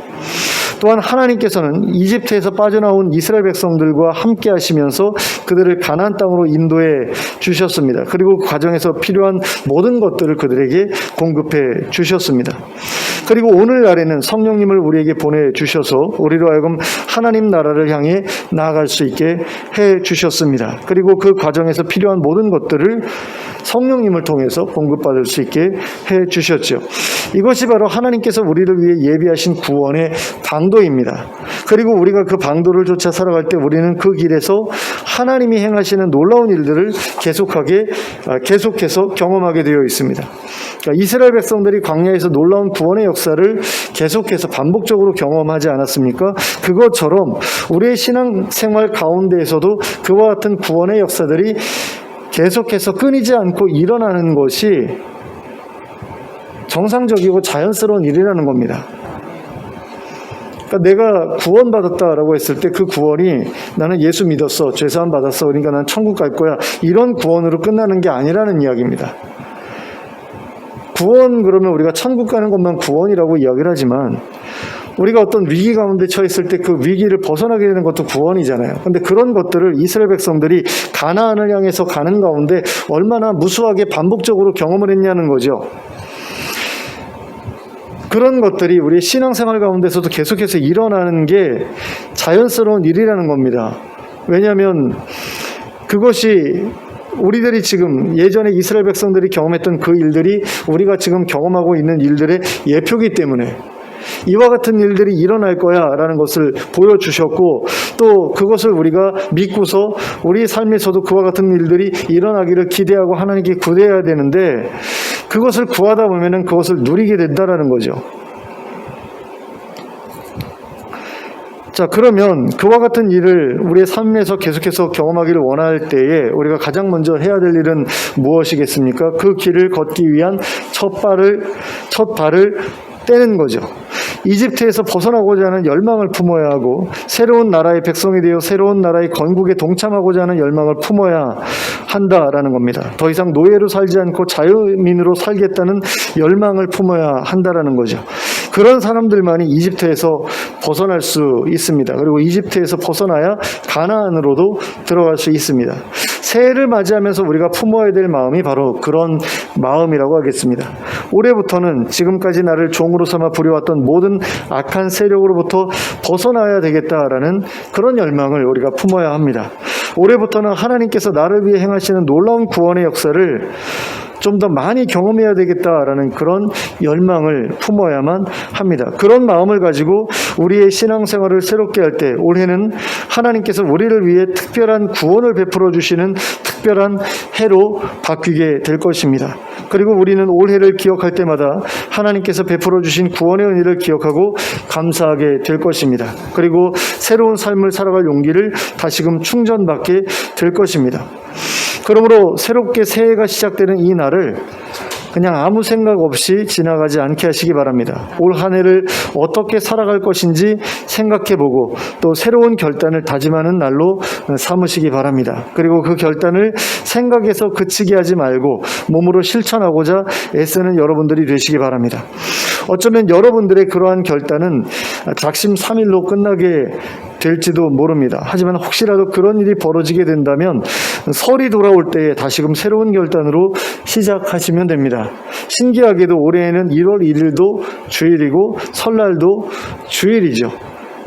또한 하나님께서는 이집트에서 빠져나온 이스라엘 백성들과 함께 하시면서 그들을 가나안 땅으로 인도해 주셨습니다. 그리고 그 과정에서 필요한 모든 것들을 그들에게 공급해 주셨습니다. 그리고 오늘날에는 성령님을 우리에게 보내주셔서 우리로 하여금 하나님 나라를 향해 나아갈 수 있게 해주셨습니다. 그리고 그 과정에서 필요한 모든 것들을 성령님을 통해서 공급받을 수 있게 해주셨죠. 이것이 바로 하나님께서 우리를 위해 예비하신 구원의 방도입니다. 그리고 우리가 그 방도를 쫓아 살아갈 때 우리는 그 길에서 하나님이 행하시는 놀라운 일들을 계속해서 경험하게 되어 있습니다. 그러니까 이스라엘 백성들이 광야에서 놀라운 구원의 역사를 계속해서 반복적으로 경험하지 않았습니까? 그것처럼 우리의 신앙생활 가운데에서도 그와 같은 구원의 역사들이 계속해서 끊이지 않고 일어나는 것이 정상적이고 자연스러운 일이라는 겁니다. 그러니까 내가 구원받았다라고 했을 때 그 구원이 나는 예수 믿었어, 죄사함 받았어, 그러니까 난 천국 갈 거야, 이런 구원으로 끝나는 게 아니라는 이야기입니다. 구원 그러면 우리가 천국 가는 것만 구원이라고 이야기를 하지만 우리가 어떤 위기 가운데 처했을 때 그 위기를 벗어나게 되는 것도 구원이잖아요. 그런데 그런 것들을 이스라엘 백성들이 가나안을 향해서 가는 가운데 얼마나 무수하게 반복적으로 경험을 했냐는 거죠. 그런 것들이 우리의 신앙생활 가운데서도 계속해서 일어나는 게 자연스러운 일이라는 겁니다. 왜냐하면 그것이 우리들이 지금 예전에 이스라엘 백성들이 경험했던 그 일들이 우리가 지금 경험하고 있는 일들의 예표이기 때문에 이와 같은 일들이 일어날 거야 라는 것을 보여주셨고, 또 그것을 우리가 믿고서 우리 삶에서도 그와 같은 일들이 일어나기를 기대하고 하나님께 구해야 되는데, 그것을 구하다 보면은 그것을 누리게 된다라는 거죠. 자, 그러면 그와 같은 일을 우리의 삶에서 계속해서 경험하기를 원할 때에 우리가 가장 먼저 해야 될 일은 무엇이겠습니까? 그 길을 걷기 위한 첫 발을 떼는 거죠. 이집트에서 벗어나고자 하는 열망을 품어야 하고, 새로운 나라의 백성이 되어 새로운 나라의 건국에 동참하고자 하는 열망을 품어야 한다라는 겁니다. 더 이상 노예로 살지 않고 자유민으로 살겠다는 열망을 품어야 한다라는 거죠. 그런 사람들만이 이집트에서 벗어날 수 있습니다. 그리고 이집트에서 벗어나야 가나안으로도 들어갈 수 있습니다. 새해를 맞이하면서 우리가 품어야 될 마음이 바로 그런 마음이라고 하겠습니다. 올해부터는 지금까지 나를 종으로 삼아 부려왔던 모든 악한 세력으로부터 벗어나야 되겠다라는 그런 열망을 우리가 품어야 합니다. 올해부터는 하나님께서 나를 위해 행하시는 놀라운 구원의 역사를 좀 더 많이 경험해야 되겠다라는 그런 열망을 품어야만 합니다. 그런 마음을 가지고 우리의 신앙생활을 새롭게 할 때 올해는 하나님께서 우리를 위해 특별한 구원을 베풀어 주시는 특별한 해로 바뀌게 될 것입니다. 그리고 우리는 올해를 기억할 때마다 하나님께서 베풀어 주신 구원의 은혜를 기억하고 감사하게 될 것입니다. 그리고 새로운 삶을 살아갈 용기를 다시금 충전받게 될 것입니다. 그러므로 새롭게 새해가 시작되는 이 날을 그냥 아무 생각 없이 지나가지 않게 하시기 바랍니다. 올 한 해를 어떻게 살아갈 것인지 생각해보고 또 새로운 결단을 다짐하는 날로 삼으시기 바랍니다. 그리고 그 결단을 생각에서 그치게 하지 말고 몸으로 실천하고자 애쓰는 여러분들이 되시기 바랍니다. 어쩌면 여러분들의 그러한 결단은 작심삼일로 끝나게 될지도 모릅니다. 하지만 혹시라도 그런 일이 벌어지게 된다면 설이 돌아올 때에 다시금 새로운 결단으로 시작하시면 됩니다. 신기하게도 올해에는 1월 1일도 주일이고 설날도 주일이죠.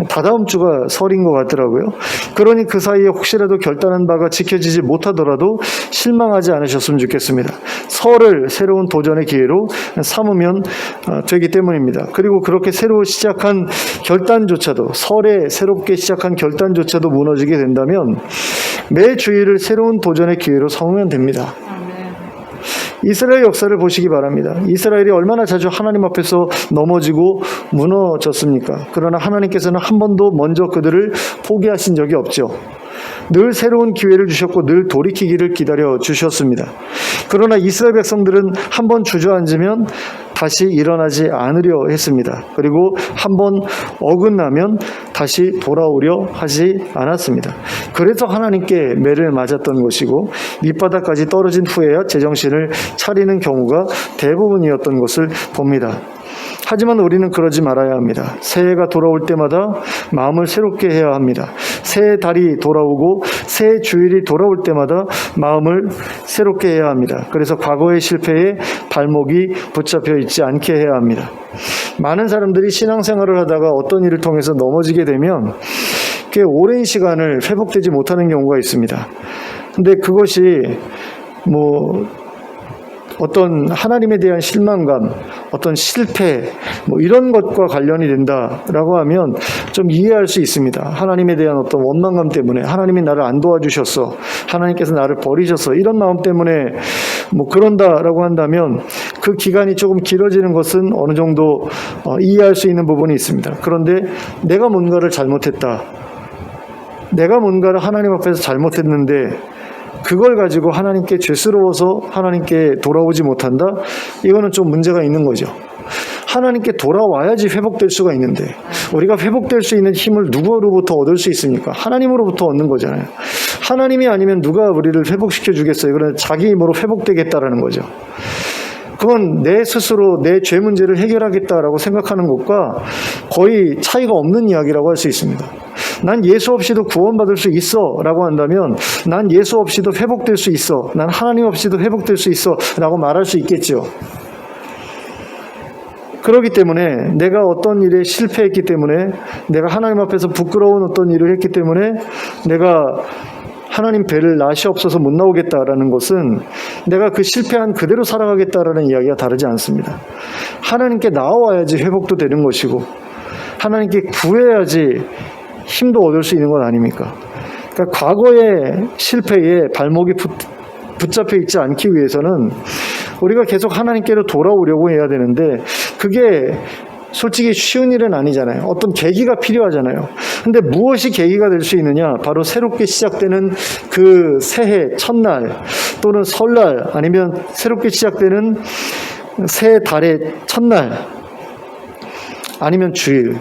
다다음 주가 설인 것 같더라고요. 그러니 그 사이에 혹시라도 결단한 바가 지켜지지 못하더라도 실망하지 않으셨으면 좋겠습니다. 설을 새로운 도전의 기회로 삼으면 되기 때문입니다. 그리고 그렇게 새로 시작한 결단조차도, 설에 새롭게 시작한 결단조차도 무너지게 된다면 매 주일을 새로운 도전의 기회로 삼으면 됩니다. 이스라엘 역사를 보시기 바랍니다. 이스라엘이 얼마나 자주 하나님 앞에서 넘어지고 무너졌습니까? 그러나 하나님께서는 한 번도 먼저 그들을 포기하신 적이 없죠. 늘 새로운 기회를 주셨고 늘 돌이키기를 기다려 주셨습니다. 그러나 이스라엘 백성들은 한 번 주저앉으면 다시 일어나지 않으려 했습니다. 그리고 한 번 어긋나면 다시 돌아오려 하지 않았습니다. 그래서 하나님께 매를 맞았던 것이고 밑바닥까지 떨어진 후에야 제정신을 차리는 경우가 대부분이었던 것을 봅니다. 하지만 우리는 그러지 말아야 합니다. 새해가 돌아올 때마다 마음을 새롭게 해야 합니다. 새 달이 돌아오고 새 주일이 돌아올 때마다 마음을 새롭게 해야 합니다. 그래서 과거의 실패에 발목이 붙잡혀 있지 않게 해야 합니다. 많은 사람들이 신앙생활을 하다가 어떤 일을 통해서 넘어지게 되면 꽤 오랜 시간을 회복되지 못하는 경우가 있습니다. 근데 그것이 어떤 하나님에 대한 실망감, 어떤 실패, 이런 것과 관련이 된다라고 하면 좀 이해할 수 있습니다. 하나님에 대한 어떤 원망감 때문에 하나님이 나를 안 도와주셨어, 하나님께서 나를 버리셨어, 이런 마음 때문에 그런다라고 한다면 그 기간이 조금 길어지는 것은 어느 정도 이해할 수 있는 부분이 있습니다. 그런데 내가 뭔가를 잘못했다, 내가 뭔가를 하나님 앞에서 잘못했는데 그걸 가지고 하나님께 죄스러워서 하나님께 돌아오지 못한다? 이거는 좀 문제가 있는 거죠. 하나님께 돌아와야지 회복될 수가 있는데 우리가 회복될 수 있는 힘을 누구로부터 얻을 수 있습니까? 하나님으로부터 얻는 거잖아요. 하나님이 아니면 누가 우리를 회복시켜 주겠어요? 그러나 자기 힘으로 회복되겠다라는 거죠. 그건 내 스스로 내 죄 문제를 해결하겠다라고 생각하는 것과 거의 차이가 없는 이야기라고 할 수 있습니다. 난 예수 없이도 구원받을 수 있어 라고 한다면 난 예수 없이도 회복될 수 있어, 난 하나님 없이도 회복될 수 있어 라고 말할 수 있겠죠. 그렇기 때문에 내가 어떤 일에 실패했기 때문에, 내가 하나님 앞에서 부끄러운 어떤 일을 했기 때문에 내가 하나님 배를 낯이 없어서 못 나오겠다라는 것은 내가 그 실패한 그대로 살아가겠다라는 이야기가 다르지 않습니다. 하나님께 나와야지 회복도 되는 것이고 하나님께 구해야지 힘도 얻을 수 있는 것 아닙니까? 그러니까 과거의 실패에 발목이 붙잡혀 있지 않기 위해서는 우리가 계속 하나님께로 돌아오려고 해야 되는데 그게 솔직히 쉬운 일은 아니잖아요. 어떤 계기가 필요하잖아요. 근데 무엇이 계기가 될 수 있느냐? 바로 새롭게 시작되는 그 새해 첫날 또는 설날 아니면 새롭게 시작되는 새 달의 첫날 아니면 주일,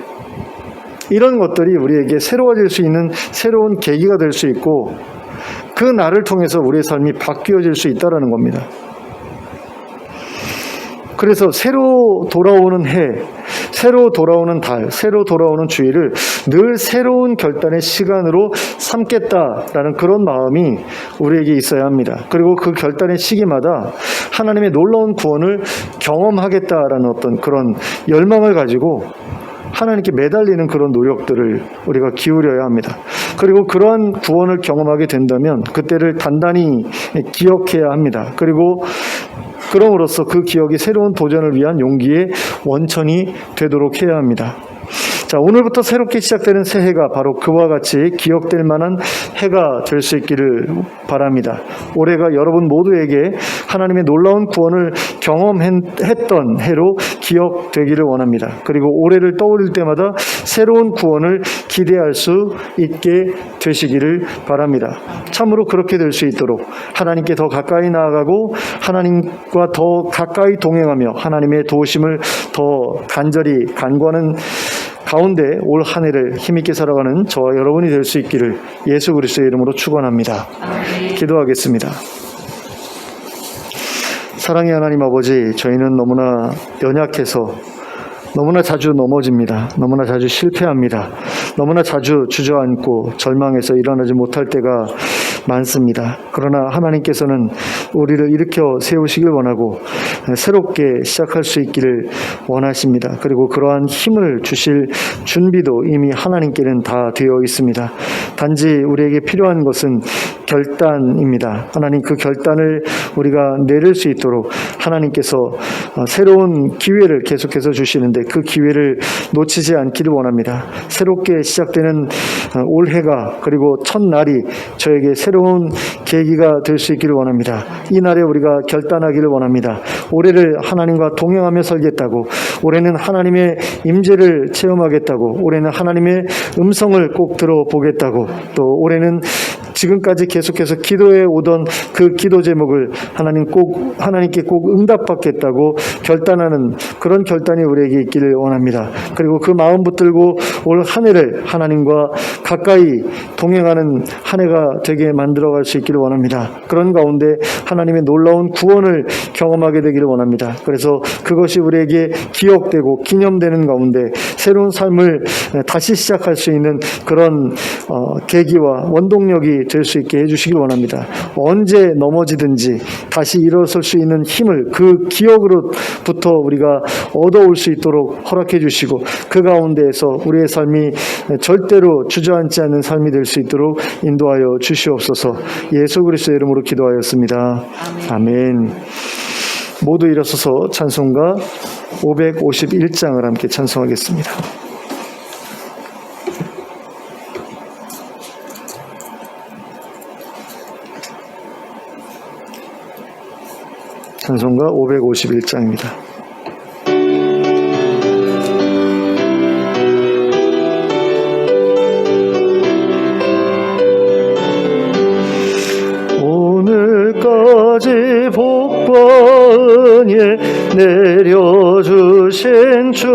이런 것들이 우리에게 새로워질 수 있는 새로운 계기가 될 수 있고 그 날을 통해서 우리의 삶이 바뀌어질 수 있다는 겁니다. 그래서 새로 돌아오는 해, 새로 돌아오는 달, 새로 돌아오는 주일을 늘 새로운 결단의 시간으로 삼겠다라는 그런 마음이 우리에게 있어야 합니다. 그리고 그 결단의 시기마다 하나님의 놀라운 구원을 경험하겠다라는 어떤 그런 열망을 가지고 하나님께 매달리는 그런 노력들을 우리가 기울여야 합니다. 그리고 그러한 구원을 경험하게 된다면 그때를 단단히 기억해야 합니다. 그리고 그럼으로써 그 기억이 새로운 도전을 위한 용기의 원천이 되도록 해야 합니다. 자, 오늘부터 새롭게 시작되는 새해가 바로 그와 같이 기억될 만한 해가 될 수 있기를 바랍니다. 올해가 여러분 모두에게 하나님의 놀라운 구원을 경험했던 해로 기억되기를 원합니다. 그리고 올해를 떠올릴 때마다 새로운 구원을 기대할 수 있게 되시기를 바랍니다. 참으로 그렇게 될 수 있도록 하나님께 더 가까이 나아가고 하나님과 더 가까이 동행하며 하나님의 도우심을 더 간절히 간구하는 가운데 올 한 해를 힘있게 살아가는 저와 여러분이 될 수 있기를 예수 그리스도의 이름으로 축원합니다. 기도하겠습니다. 사랑의 하나님 아버지, 저희는 너무나 연약해서 너무나 자주 넘어집니다. 너무나 자주 실패합니다. 너무나 자주 주저앉고 절망해서 일어나지 못할 때가 많습니다. 그러나 하나님께서는 우리를 일으켜 세우시길 원하고 새롭게 시작할 수 있기를 원하십니다. 그리고 그러한 힘을 주실 준비도 이미 하나님께는 다 되어 있습니다. 단지 우리에게 필요한 것은 결단입니다. 하나님 그 결단을 우리가 내릴 수 있도록 하나님께서 새로운 기회를 계속해서 주시는데 그 기회를 놓치지 않기를 원합니다. 새롭게 시작되는 올해가 그리고 첫날이 저에게 새로운 계기가 될 수 있기를 원합니다. 이 날에 우리가 결단하기를 원합니다. 올해를 하나님과 동행하며 살겠다고, 올해는 하나님의 임재를 체험하겠다고, 올해는 하나님의 음성을 꼭 들어보겠다고, 또 올해는 지금까지 계속해서 기도해 오던 그 기도 제목을 하나님께 꼭 응답받겠다고 결단하는 그런 결단이 우리에게 있기를 원합니다. 그리고 그 마음 붙들고 올 한 해를 하나님과 가까이 동행하는 한 해가 되게 만들어갈 수 있기를 원합니다. 그런 가운데 하나님의 놀라운 구원을 경험하게 되기를 원합니다. 그래서 그것이 우리에게 기억되고 기념되는 가운데 새로운 삶을 다시 시작할 수 있는 그런 계기와 원동력이 될 수 있게 해주시길 원합니다. 언제 넘어지든지 다시 일어설 수 있는 힘을 그 기억으로부터 우리가 얻어올 수 있도록 허락해 주시고 그 가운데에서 우리의 삶이 절대로 주저앉지 않는 삶이 될 수 있도록 인도하여 주시옵소서. 예수 그리스도의 이름으로 기도하였습니다. 아멘. 모두 일어서서 찬송가 551장을 함께 찬송하겠습니다. 찬송가 551장입니다. 오늘까지 복과 은혜 내려주신 주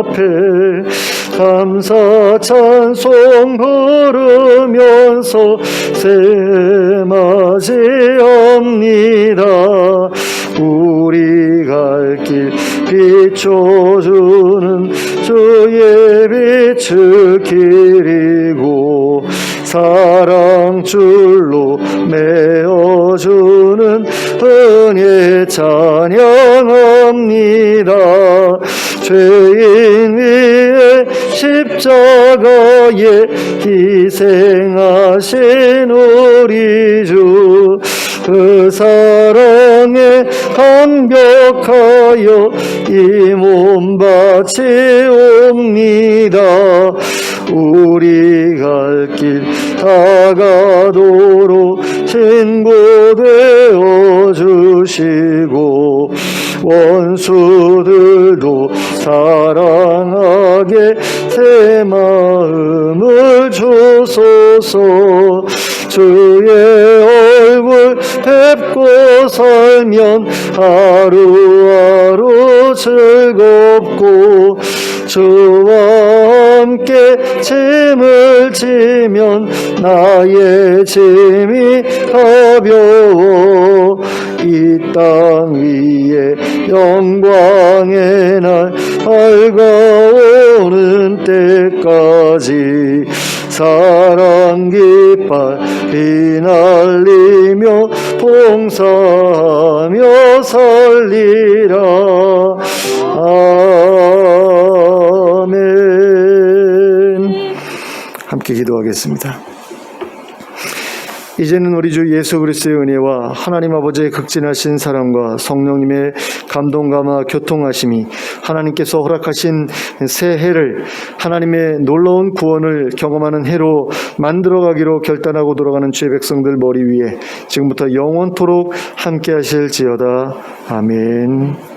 앞에 감사 찬송 부르면서 새해 맞이합니다. 우리 갈 길 비춰주는 주의 빛을 길이고 사랑줄로 메어주는 은혜 찬양합니다. 죄인 위에 십자가에 희생하신 우리 주 그 사랑에 감격하여 이 몸 바치옵니다. 우리 갈 길 다가도록 친구되어 주시고 원수들도 사랑하게 새 마음을 주소서. 주의 얼굴 뵙고 살면 하루하루 즐겁고 주와 함께 짐을 지면 나의 짐이 가벼워. 이 땅 위에 영광의 날 밝아오는 때까지 사랑 깃발 휘날리며 봉사하며 살리라. 아멘. 함께 기도하겠습니다. 이제는 우리 주 예수 그리스도의 은혜와 하나님 아버지의 극진하신 사랑과 성령님의 감동감화 교통하심이 하나님께서 허락하신 새 해를 하나님의 놀라운 구원을 경험하는 해로 만들어가기로 결단하고 돌아가는 주의 백성들 머리 위에 지금부터 영원토록 함께 하실지어다. 아멘.